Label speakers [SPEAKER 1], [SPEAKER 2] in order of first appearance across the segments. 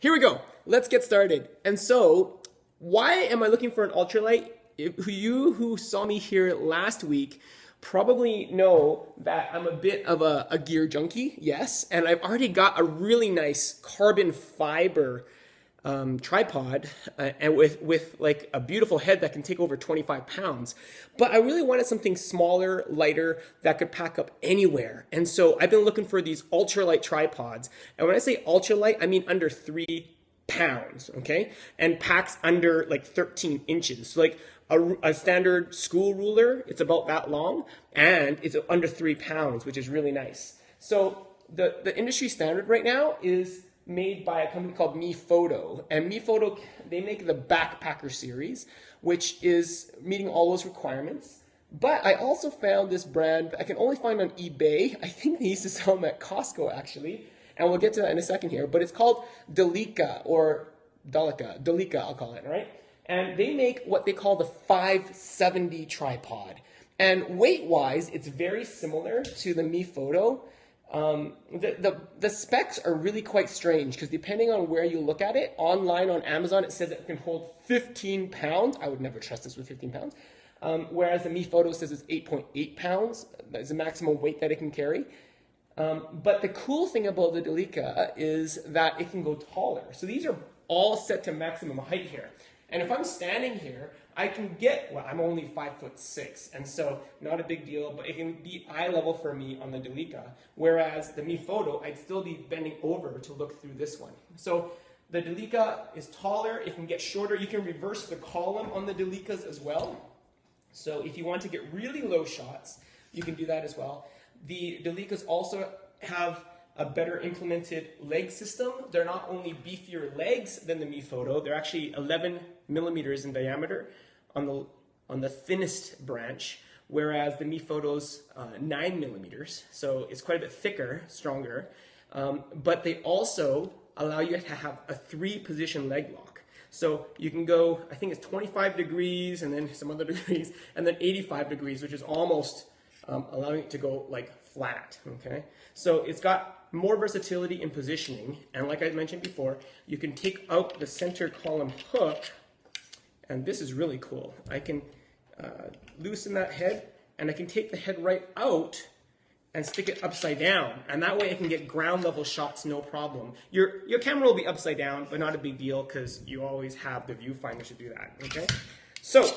[SPEAKER 1] here we go. Let's get started. And so, why am I looking for an ultralight? You who saw me here last week probably know that I'm a bit of a gear junkie, yes, and I've already got a really nice carbon fiber tripod and with like a beautiful head that can take over 25 pounds. But I really wanted something smaller, lighter, that could pack up anywhere. And so I've been looking for these ultralight tripods. And when I say ultralight, I mean under 3 pounds, okay? And packs under like 13 inches. So like a standard school ruler, it's about that long, and it's under 3 pounds, which is really nice. So the industry standard right now is made by a company called Mefoto. And Mefoto, they make the Backpacker series, which is meeting all those requirements. But I also found this brand I can only find on eBay. I think they used to sell them at Costco, actually. And we'll get to that in a second here. But it's called Dolica, or Dolica, I'll call it, right? And they make what they call the 570 tripod. And weight-wise, it's very similar to the Mefoto. The specs are really quite strange because depending on where you look at it, online on Amazon, it says it can hold 15 pounds. I would never trust this with 15 pounds. Whereas the Mefoto says it's 8.8 pounds. That's the maximum weight that it can carry. But the cool thing about the Dolica is that it can go taller. So these are all set to maximum height here. And if I'm standing here, I can get, well, I'm only 5'6", and so not a big deal, but it can be eye level for me on the Dolica. Whereas the Mefoto, I'd still be bending over to look through this one. So the Dolica is taller, it can get shorter. You can reverse the column on the Dolicas as well. So if you want to get really low shots, you can do that as well. The Dolicas also have a better implemented leg system. They're not only beefier legs than the Mefoto, they're actually 11 millimeters in diameter on the thinnest branch, whereas the Mefoto's 9 millimeters, so it's quite a bit thicker, stronger. But they also allow you to have a 3-position leg lock. So you can go, I think it's 25 degrees and then some other degrees, and then 85 degrees, which is almost allowing it to go like flat, okay? So it's got more versatility in positioning, and like I mentioned before, you can take out the center column hook, and this is really cool. I can loosen that head, and I can take the head right out and stick it upside down, and that way I can get ground level shots no problem. Your camera will be upside down, but not a big deal because you always have the viewfinder to do that, okay? So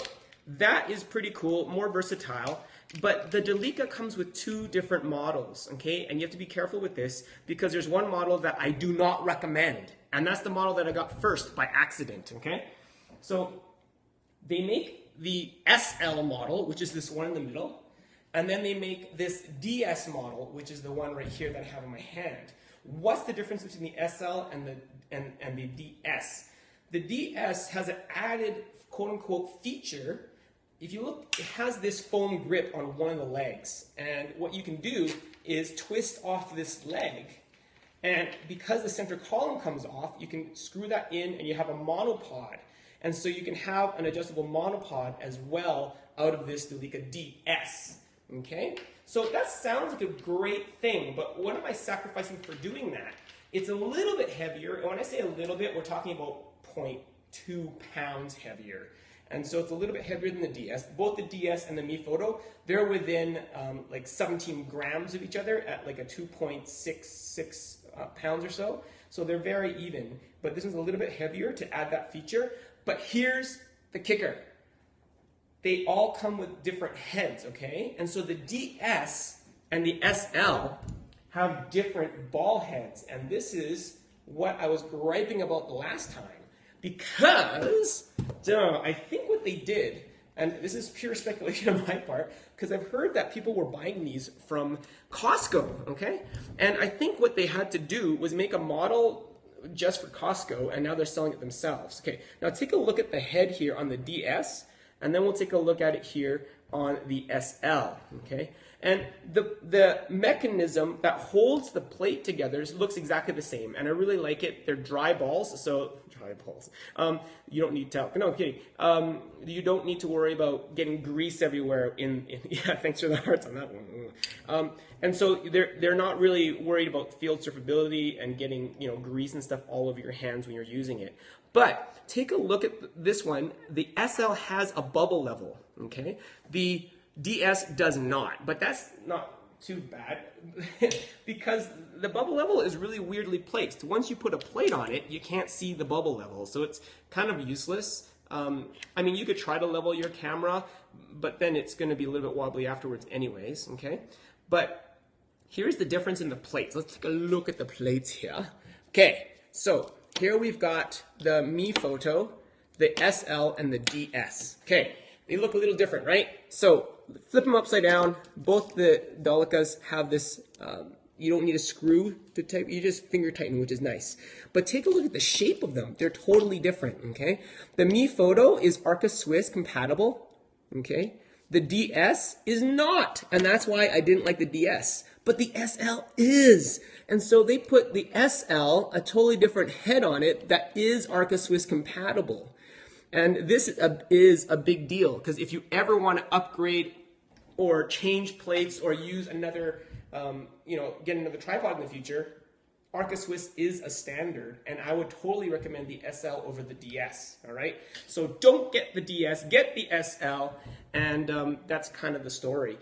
[SPEAKER 1] that is pretty cool, more versatile. But the Dolica comes with 2 different models, okay? And you have to be careful with this because there's one model that I do not recommend. And that's the model that I got first by accident, okay? So they make the SL model, which is this one in the middle. And then they make this DS model, which is the one right here that I have in my hand. What's the difference between the SL and the DS? The DS has an added quote-unquote feature. If you look, it has this foam grip on one of the legs. And what you can do is twist off this leg. And because the center column comes off, you can screw that in and you have a monopod. And so you can have an adjustable monopod as well out of this Dolica DS. Okay? So that sounds like a great thing, but what am I sacrificing for doing that? It's a little bit heavier. And when I say a little bit, we're talking about 0.2 pounds heavier. And so it's a little bit heavier than the DS. Both the DS and the Mefoto, they're within like 17 grams of each other at like a 2.66 pounds or so. So they're very even. But this one's a little bit heavier to add that feature. But here's the kicker. They all come with different heads, okay? And so the DS and the SL have different ball heads. And this is what I was griping about the last time. Because, I think what they did, and this is pure speculation on my part, because I've heard that people were buying these from Costco, okay? And I think what they had to do was make a model just for Costco, and now they're selling it themselves. Okay, now take a look at the head here on the DS, and then we'll take a look at it here on the SL, okay? And the mechanism that holds the plate together looks exactly the same, and I really like it. They're dry balls, so dry balls. You don't need to. No, I'm kidding. You don't need to worry about getting grease everywhere. Yeah, thanks for the hearts on that one. And so they're not really worried about field surfability and getting grease and stuff all over your hands when you're using it. But take a look at this one. The SL has a bubble level. Okay, the DS does not, but that's not too bad because the bubble level is really weirdly placed. Once you put a plate on it, you can't see the bubble level, so it's kind of useless. I mean, you could try to level your camera, but then it's going to be a little bit wobbly afterwards anyways, okay? But here's the difference in the plates. Let's take a look at the plates here. Okay, so here we've got the Mefoto, the SL, and the DS. Okay, they look a little different, right? So flip them upside down. Both the Dolicas have this, you don't need a screw to tighten, you just finger tighten, which is nice. But take a look at the shape of them. They're totally different, okay? The Mefoto is Arca Swiss compatible, okay? The DS is not, and that's why I didn't like the DS. But the SL is. And so they put the SL, a totally different head on it, that is Arca Swiss compatible. And this is a big deal, because if you ever want to upgrade or change plates or use another, get another tripod in the future, Arca Swiss is a standard, and I would totally recommend the SL over the DS, all right? So don't get the DS, get the SL, and that's kind of the story.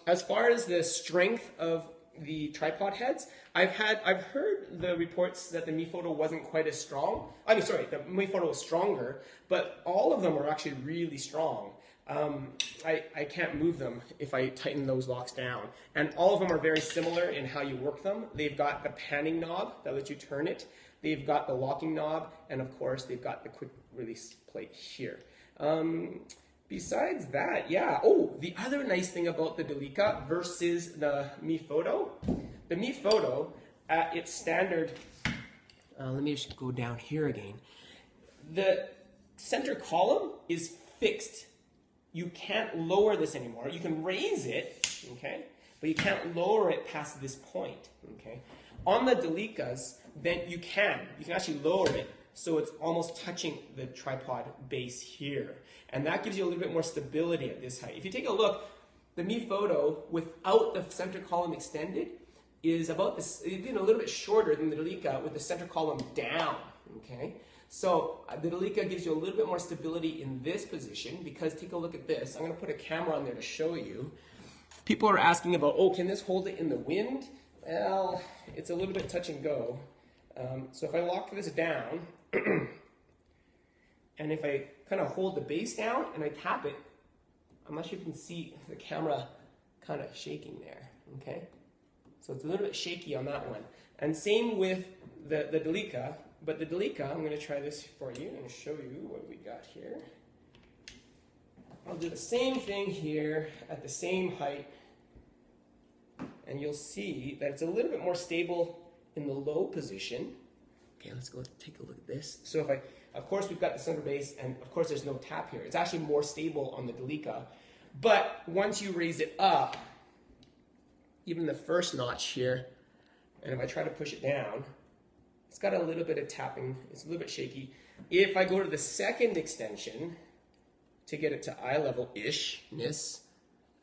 [SPEAKER 1] As far as the strength of the tripod heads, I've heard the reports that the Mefoto wasn't quite as strong. I mean, sorry, the Mefoto was stronger, but all of them are actually really strong. I can't move them if I tighten those locks down. And all of them are very similar in how you work them. They've got the panning knob that lets you turn it. They've got the locking knob, and of course, they've got the quick release plate here. Besides that, yeah. Oh, the other nice thing about the Dolica versus the Mefoto, the Mefoto at its standard, let me just go down here again. The center column is fixed. You can't lower this anymore. You can raise it, okay, but you can't lower it past this point, okay. On the Dolicas, then you can actually lower it so it's almost touching the tripod base here. And that gives you a little bit more stability at this height. If you take a look, the Mefoto without the center column extended is about this, a little bit shorter than the Dolica with the center column down, okay? So the Dolica gives you a little bit more stability in this position because take a look at this. I'm gonna put a camera on there to show you. People are asking about, oh, can this hold it in the wind? Well, it's a little bit touch and go. So if I lock this down, and if I kind of hold the base down and I tap it, I'm not sure if you can see the camera kind of shaking there, okay? So it's a little bit shaky on that one. And same with the Dolica, but the Dolica, I'm going to try this for you and show you what we got here. I'll do the same thing here at the same height, and you'll see that it's a little bit more stable in the low position. Okay, let's go take a look at this. So if of course we've got the center base, and of course there's no tap here. It's actually more stable on the Dolica. But once you raise it up, even the first notch here, and if I try to push it down, it's got a little bit of tapping. It's a little bit shaky. If I go to the second extension to get it to eye level-ish-ness,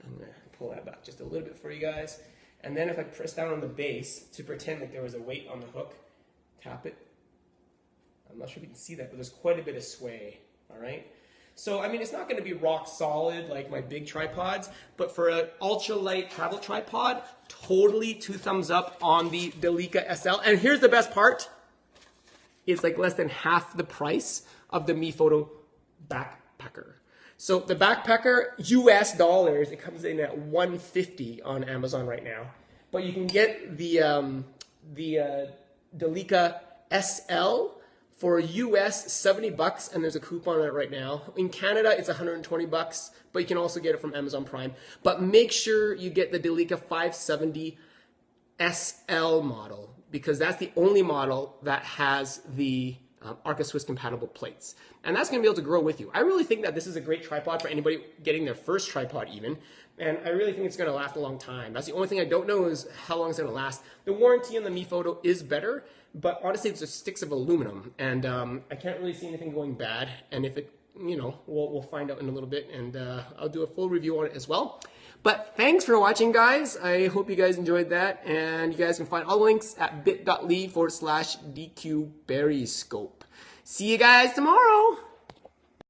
[SPEAKER 1] I'm going to pull that back just a little bit for you guys. And then if I press down on the base to pretend like there was a weight on the hook, tap it. I'm not sure if you can see that, but there's quite a bit of sway, all right? So, I mean, it's not going to be rock solid like my big tripods, but for an ultralight travel tripod, totally 2 thumbs up on the Dolica SL. And here's the best part. It's like less than half the price of the Mefoto Backpacker. So the Backpacker, US dollars, it comes in at $150 on Amazon right now. But you can get the Dolica SL for US $70, and there's a coupon on it right now. In Canada, it's $120, but you can also get it from Amazon Prime. But make sure you get the Dolica 570 SL model, because that's the only model that has the Arca Swiss compatible plates. And that's going to be able to grow with you. I really think that this is a great tripod for anybody getting their first tripod even. And I really think it's going to last a long time. That's the only thing I don't know is how long it's going to last. The warranty on the Mefoto is better, but honestly, it's just sticks of aluminum. And I can't really see anything going bad. And if it, we'll find out in a little bit. And I'll do a full review on it as well. But thanks for watching, guys. I hope you guys enjoyed that. And you guys can find all the links at bit.ly/DQBerryscope. See you guys tomorrow.